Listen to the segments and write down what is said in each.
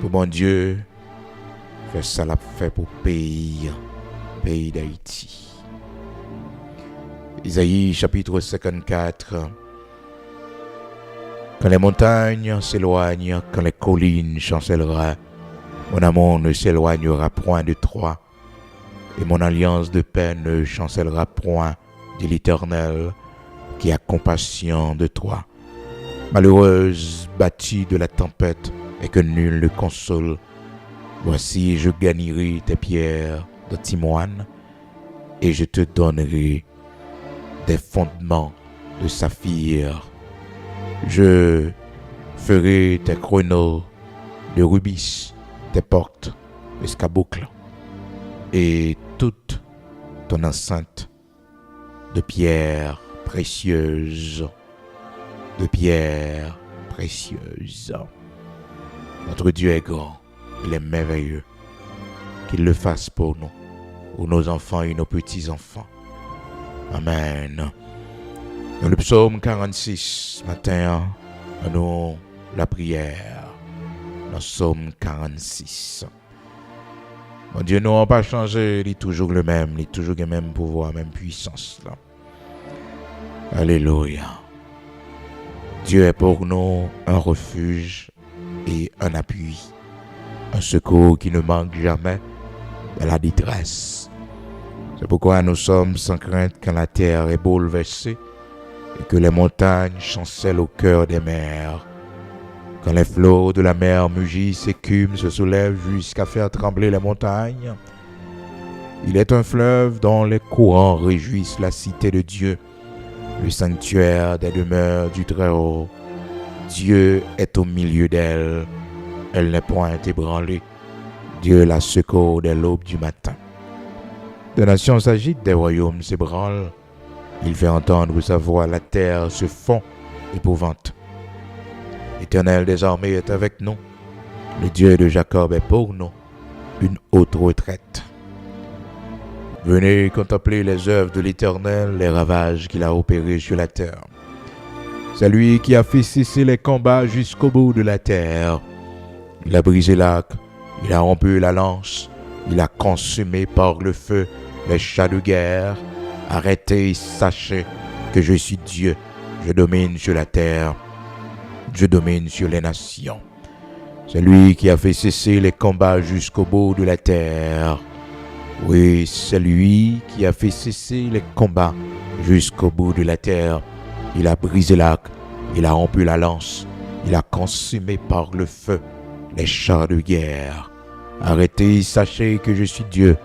Pour mon Dieu, fait ça l'a fait pour pays d'Haïti. Isaïe chapitre 54. Quand les montagnes s'éloignent, quand les collines chancelleront, mon amour ne s'éloignera point de toi, et mon alliance de paix ne chancellera point, dit l'Éternel, qui a compassion de toi. Malheureuse, bâtie de la tempête, et que nul ne console, voici je garnirai tes pierres de timoine, et je te donnerai des fondements de saphir. Je ferai tes chronos de rubis, tes portes d'escarboucle, et toute ton enceinte de pierres précieuses, de pierres précieuses. Notre Dieu est grand, il est merveilleux. Qu'il le fasse pour nous, pour nos enfants et nos petits-enfants. Amen. Dans le psaume 46, ce matin, nous la prière. Dans le psaume 46. Mon Dieu, nous n'avons pas changé, il est toujours le même, il est toujours le même pouvoir, même puissance. Là. Alléluia. Dieu est pour nous un refuge et un appui, un secours qui ne manque jamais de la détresse. C'est pourquoi nous sommes sans crainte quand la terre est bouleversée et que les montagnes chancellent au cœur des mers. Quand les flots de la mer mugissent, écument, se soulèvent jusqu'à faire trembler les montagnes. Il est un fleuve dont les courants réjouissent la cité de Dieu, le sanctuaire des demeures du Très-Haut. Dieu est au milieu d'elle, elle n'est point ébranlée. Dieu la secourt dès l'aube du matin. Des nations s'agitent, des royaumes s'ébranlent. Il fait entendre sa voix, la terre se fond épouvante. L'Éternel des armées est avec nous. Le Dieu de Jacob est pour nous une haute retraite. Venez contempler les œuvres de l'Éternel, les ravages qu'il a opérés sur la terre. C'est lui qui a fait cesser les combats jusqu'au bout de la terre. Il a brisé l'arc, il a rompu la lance, il a consumé par le feu les chars de guerre. Arrêtez, sachez que je suis Dieu, je domine sur la terre, je domine sur les nations. C'est lui qui a fait cesser les combats jusqu'au bout de la terre. Oui, c'est lui qui a fait cesser les combats jusqu'au bout de la terre. Il a brisé l'arc, il a rompu la lance, il a consumé par le feu les chars de guerre. Arrêtez, sachez que je suis Dieu,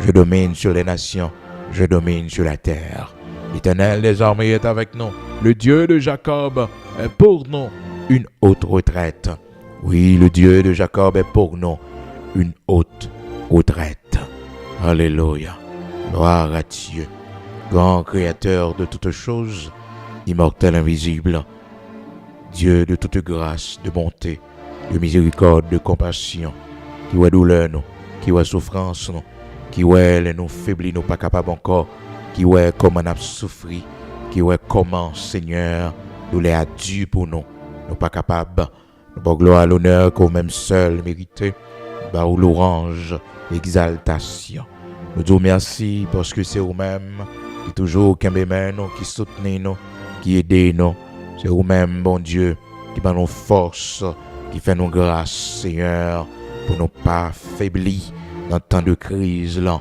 je domine sur les nations, je domine sur la terre. L'Éternel des armées est avec nous, le Dieu de Jacob est pour nous une haute retraite. Oui, le Dieu de Jacob est pour nous une haute retraite. Alléluia, gloire à Dieu, grand créateur de toutes choses, immortel invisible, Dieu de toute grâce, de bonté, de miséricorde, de compassion, qui voit douleur nous, qui voit souffrance nous, qui voit les nous faiblis, nous pas capables encore, qui voit comment on a souffert, qui voit comment, Seigneur, nous les a dû pour nous, nous pas capables, nous pas gloire à l'honneur qu'au même seul mérité, bah ou l'orange, exaltation. Nous disons merci parce que c'est vous-même qui toujours qui nous, qui soutenez nous, qui aidez nous. C'est vous-même, bon Dieu, qui va nous force, qui fait nous grâce, Seigneur, pour nous pas faiblir dans temps de crise là.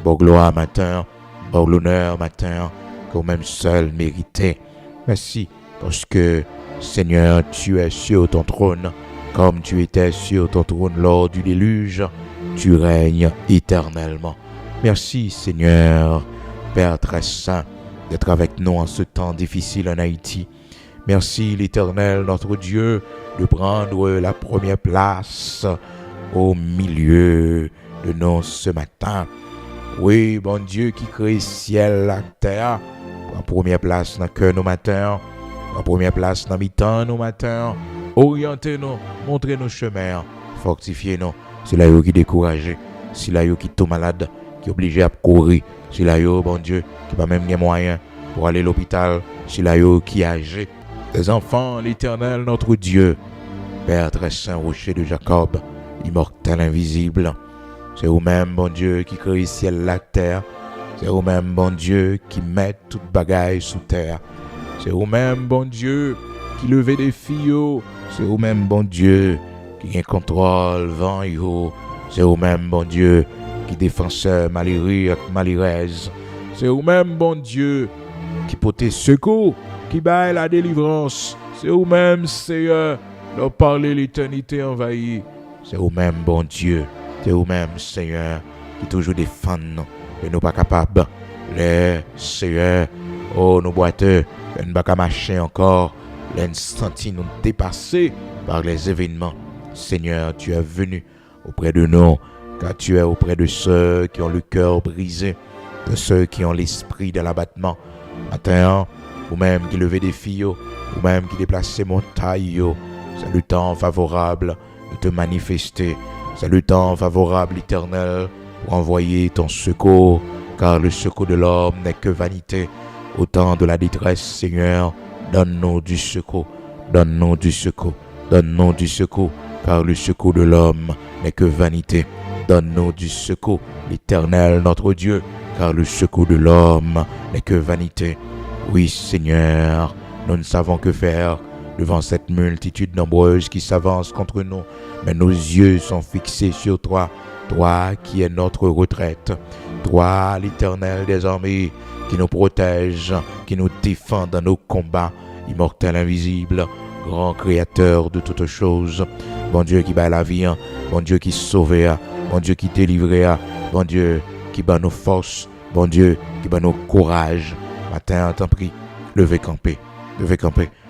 Bon gloire matin, bon l'honneur matin, que vous-même seul méritez. Merci parce que, Seigneur, tu es sur ton trône, comme tu étais sur ton trône lors du déluge, tu règnes éternellement. Merci, Seigneur, Père très saint, d'être avec nous en ce temps difficile en Haïti. Merci, l'Éternel, notre Dieu, de prendre la première place au milieu de nous ce matin. Oui, bon Dieu qui crée ciel et terre, en première place dans le cœur nos matins, en première place dans mi-temps nos matins, orientez-nous, montrez-nous chemin, fortifiez-nous. C'est là qui est découragé, c'est là qui est malade, qui est obligé à courir, c'est là bon Dieu, qui n'a même les moyens pour aller à l'hôpital, c'est là qui est âgé. Les enfants, l'Éternel, notre Dieu, Père très saint, rocher de Jacob, immortel, invisible. C'est vous-même, bon Dieu, qui crée le ciel et la terre. C'est vous-même, bon Dieu, qui met toute bagaille sous terre. C'est vous-même, bon Dieu, qui levez des filles. C'est vous-même, bon Dieu, qui contrôle vent. C'est vous-même, bon Dieu, qui défenseur malheureux et malheureuse. C'est vous-même, bon Dieu, qui porte secours, qui baille la délivrance. C'est vous-même, Seigneur, leur parler l'éternité envahie. C'est vous-même, bon Dieu. C'est vous-même, Seigneur, qui toujours défend nous. Et nous pas capables. Les Seigneur, oh, nos boiteux, nous pas qu'à marcher encore. Les sentis nous dépasser par les événements. Seigneur, tu es venu auprès de nous, car tu es auprès de ceux qui ont le cœur brisé, de ceux qui ont l'esprit de l'abattement. Matin, vous-même qui levez des filles, vous-même qui déplacez montagnes, c'est le temps favorable de te manifester. C'est le temps favorable, l'Éternel, pour envoyer ton secours, car le secours de l'homme n'est que vanité. Au temps de la détresse, Seigneur, donne-nous du secours, donne-nous du secours, donne-nous du secours, car le secours de l'homme n'est que vanité. Donne-nous du secours, l'Éternel, notre Dieu, car le secours de l'homme n'est que vanité. Oui, Seigneur, nous ne savons que faire devant cette multitude nombreuse qui s'avance contre nous, mais nos yeux sont fixés sur toi, toi qui es notre retraite, toi, l'Éternel des armées, qui nous protège, qui nous défend dans nos combats, immortel, invisible, grand créateur de toutes choses, bon Dieu qui bat la vie, bon Dieu qui sauve, bon Dieu qui délivre, bon Dieu qui bat nos forces, bon Dieu qui bat nos courage. Matin, t'en prie, levez camper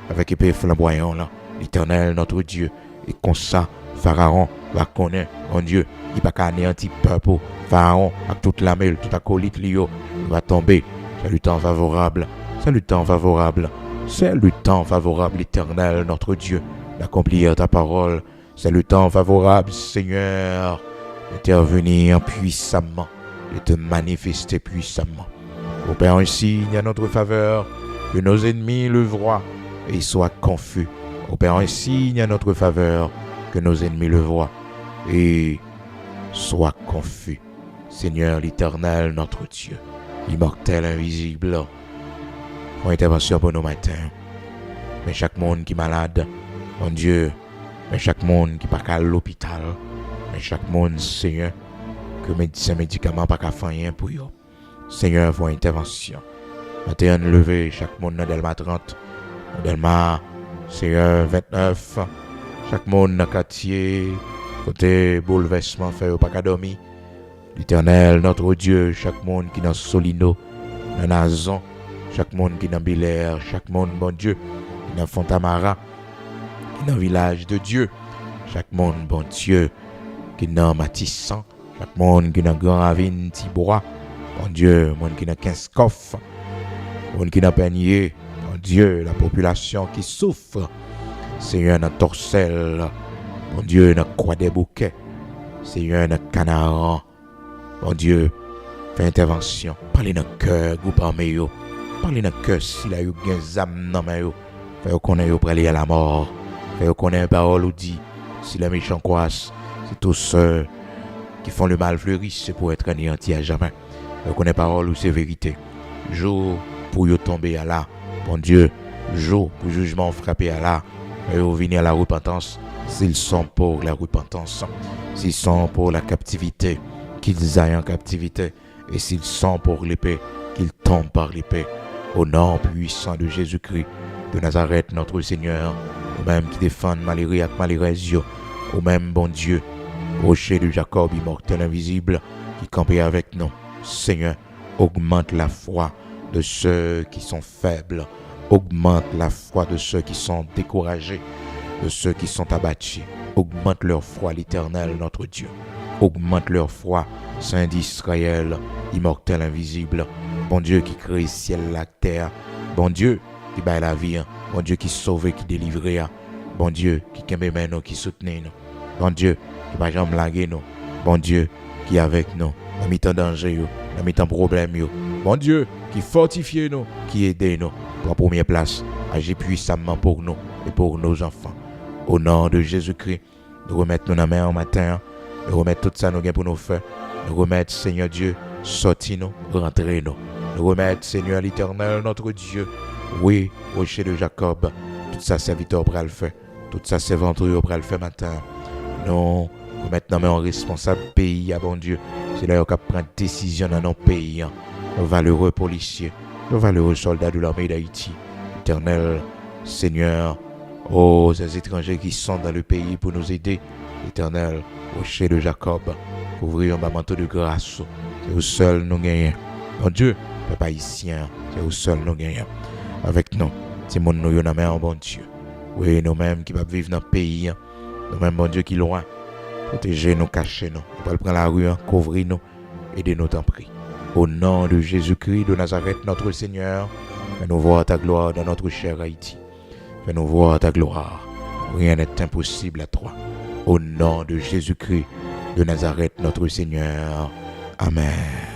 avec épée flamboyant là, l'Éternel notre Dieu, et comme ça, Pharaon va connaître, mon Dieu, il va anéantir peuple, Pharaon avec toute la mêle, toute acolyte Lio, va tomber. C'est le temps favorable, c'est le temps favorable, c'est le temps favorable, l'Éternel notre Dieu, d'accomplir ta parole. C'est le temps favorable, Seigneur, d'intervenir puissamment, de te manifester puissamment. Opère un signe à notre faveur, que nos ennemis le voient et soient confus. Opère un signe à notre faveur, que nos ennemis le voient et soient confus. Seigneur l'Éternel, notre Dieu, immortel, invisible, pour intervention pour nos matins. Mais chaque monde qui est malade, mon Dieu, mais chaque monde qui n'est pas à l'hôpital, mais chaque monde, Seigneur, que médicaments pas qu'à faire rien pour eux. Seigneur, pour intervention. Matin, levé, chaque monde dans Delma 30, Delma, Seigneur, 29, chaque monde dans le quartier, côté bouleversement, fait au pas qu'à dormir. L'Éternel, notre Dieu, chaque monde qui est dans Solino, dans Nazon, chaque monde qui est dans Belair, chaque monde, bon Dieu, qui est dans Fontamara, qui est dans Village de Dieu, chaque monde, bon Dieu, qui est dans Matissan, chaque monde qui est dans Grand Ravine, Tibois, bon Dieu, monde qui est dans Kinskoff, monde qui est dans Peigné, bon Dieu, la population qui souffre, Seigneur, dans Torcel, bon Dieu, dans Croix des Bouquets, Seigneur, dans Canaran, bon Dieu, fais intervention, parlez dans le cœur, groupe armé, parlez dans le cœur, si la yo gen zam nan men yo, fais connaître yo praller à la mort, fais connaître parole ou dit, si les méchants croissent, c'est tous ceux qui font le mal fleurir, c'est pour être anéanti à jamais. Fais connaître parole ou c'est vérité. Jour pour yo tomber à là, bon Dieu, jour pour jugement frapper à là, fais yo venir à la repentance, s'ils sont pour la repentance, s'ils sont pour la captivité, qu'ils aillent en captivité, et s'ils sont pour l'épée, qu'ils tombent par l'épée. Au nom puissant de Jésus-Christ de Nazareth, notre Seigneur, au même qui défend malheureux et malheureux, au même bon Dieu, rocher de Jacob, immortel, invisible, qui campait avec nous. Seigneur, augmente la foi de ceux qui sont faibles, augmente la foi de ceux qui sont découragés, de ceux qui sont abattus. Augmente leur foi, l'Éternel, notre Dieu. Augmente leur foi, Saint d'Israël, immortel, invisible. Bon Dieu qui crée ciel, la terre. Bon Dieu qui bat la vie. Bon Dieu qui sauve, qui délivre. Bon Dieu qui kembe nous, qui soutient nous. Bon Dieu qui va jamais laguer nous. Bon Dieu qui est avec nous. Dans mi-temps danger, dans mi-temps problème. Bon Dieu qui fortifie nous, qui aide nous. Pour la première place, agir puissamment pour nous et pour nos enfants. Au nom de Jésus-Christ, nous remettons nos mains au matin. Nous remettre tout ça nous gain pour nous faire. Nous remettre, Seigneur Dieu, sortir nous, rentrer nous. Nous remettre, Seigneur l'Éternel, notre Dieu. Oui, rocher de Jacob. Tout ça, serviteur pour le faire. Tout ça, serviteur pour le faire matin. Nous remettre en responsable pays, à bon Dieu. C'est là qu'on prend décision dans nos pays. Nos valeureux policiers, nos valeureux soldats de l'armée d'Haïti. Éternel, Seigneur, oh, ces étrangers qui sont dans le pays pour nous aider. Éternel, rocher de Jacob, couvrir un manteau de grâce. C'est au seul nous gagnons. Mon Dieu, peuple haïtien, c'est au seul nous gagnons. Avec nous, c'est mon nous yon en bon Dieu. Oui, nous-mêmes qui peuvent vivre dans le pays, nous-mêmes, bon Dieu, qui loin. Protégez-nous, cachez-nous. Nous pouvons prendre la rue, couvrir-nous, aidez-nous, t'en prie. Au nom de Jésus-Christ de Nazareth, notre Seigneur, fais-nous voir ta gloire dans notre cher Haïti. Fais-nous voir ta gloire. Rien n'est impossible à toi. Au nom de Jésus-Christ de Nazareth, notre Seigneur. Amen.